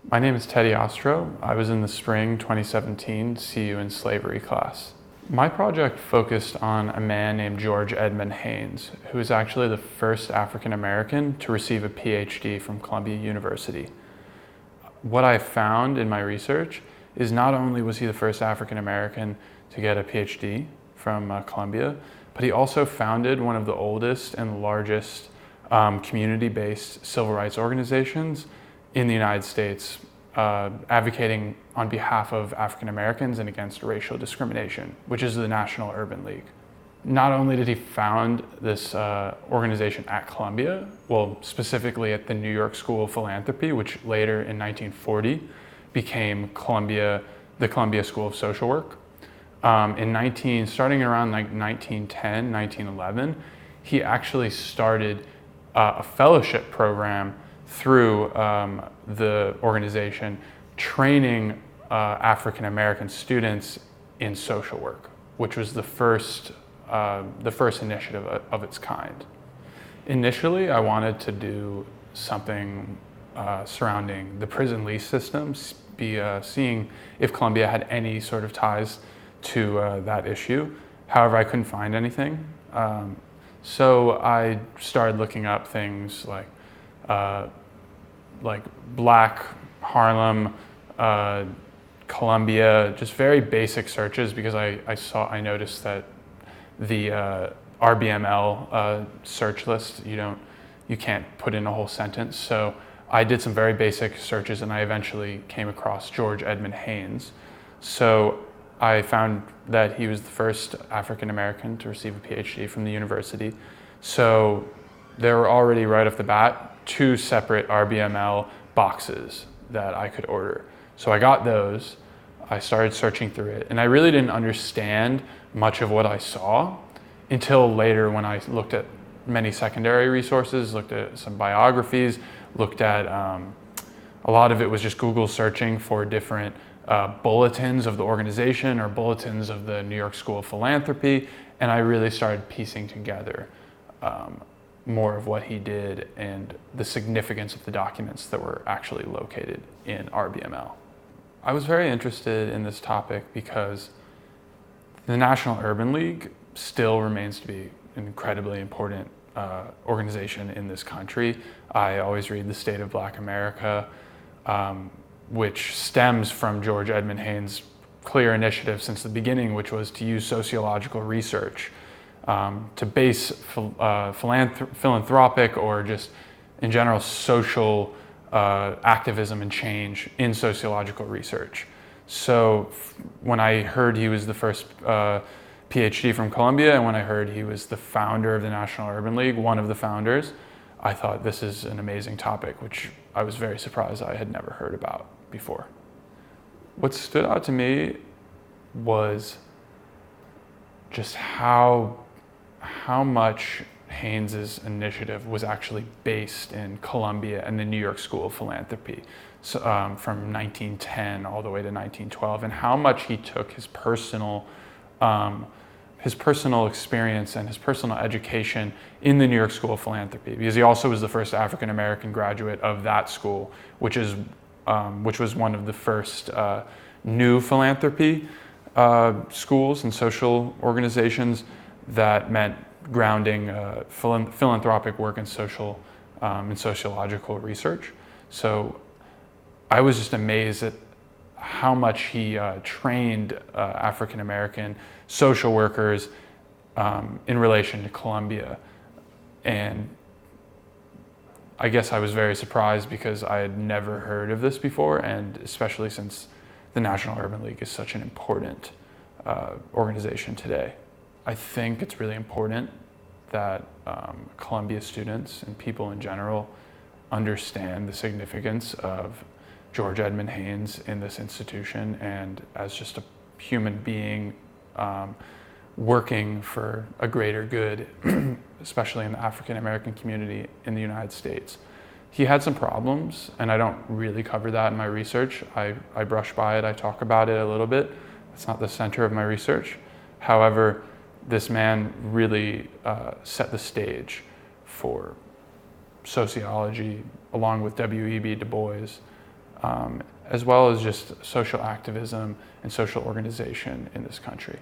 My name is Theodore Ostrow. I was in the spring 2017 CU in slavery class. My project focused on a man named George Edmund Haynes, who is actually the first African American to receive a PhD from Columbia University. What I found in my research is not only was he the first African American to get a PhD from Columbia, but he also founded one of the oldest and largest community-based civil rights organizations in the United States, advocating on behalf of African Americans and against racial discrimination, which is the National Urban League. Not only did he found this organization at Columbia, well, specifically at the New York School of Philanthropy, which later in 1940 became the Columbia School of Social Work. Starting around like 1910, 1911, he actually started a fellowship program through the organization, training African American students in social work, which was the first initiative of its kind. Initially, I wanted to do something surrounding the prison lease systems, seeing if Columbia had any sort of ties to that issue. However, I couldn't find anything. So I started looking up things like Black Harlem, Columbia, just very basic searches, because I noticed that the RBML search list, you can't put in a whole sentence. So I did some very basic searches, and I eventually came across George Edmund Haynes. So I found that he was the first African American to receive a PhD from the university. So there were already right off the bat 2 separate RBML boxes that I could order. So I got those, I started searching through it, and I really didn't understand much of what I saw until later, when I looked at many secondary resources, looked at some biographies, looked at a lot of it was just Google searching for different bulletins of the organization or bulletins of the New York School of Philanthropy, and I really started piecing together more of what he did and the significance of the documents that were actually located in RBML. I was very interested in this topic because the National Urban League still remains to be an incredibly important organization in this country. I always read The State of Black America, which stems from George Edmund Haynes' clear initiative since the beginning, which was to use sociological research to base philanthropic or just in general social activism and change in sociological research. So when I heard he was the first PhD from Columbia, and when I heard he was the founder of the National Urban League, one of the founders, I thought this is an amazing topic, which I was very surprised I had never heard about before. What stood out to me was just how much Haynes's initiative was actually based in Columbia and the New York School of Philanthropy, so, from 1910 all the way to 1912, and how much he took his personal experience and his personal education in the New York School of Philanthropy, because he also was the first African American graduate of that school, which was one of the first new philanthropy schools and social organizations that meant grounding philanthropic work in sociological research. So I was just amazed at how much he trained African American social workers in relation to Columbia. And I guess I was very surprised because I had never heard of this before, and especially since the National Urban League is such an important organization today. I think it's really important that Columbia students and people in general understand the significance of George Edmund Haynes in this institution, and as just a human being working for a greater good, especially in the African American community in the United States. He had some problems, and I don't really cover that in my research. I brush by it, I talk about it a little bit. It's not the center of my research. However, this man really set the stage for sociology, along with W.E.B. Du Bois, as well as just social activism and social organization in this country.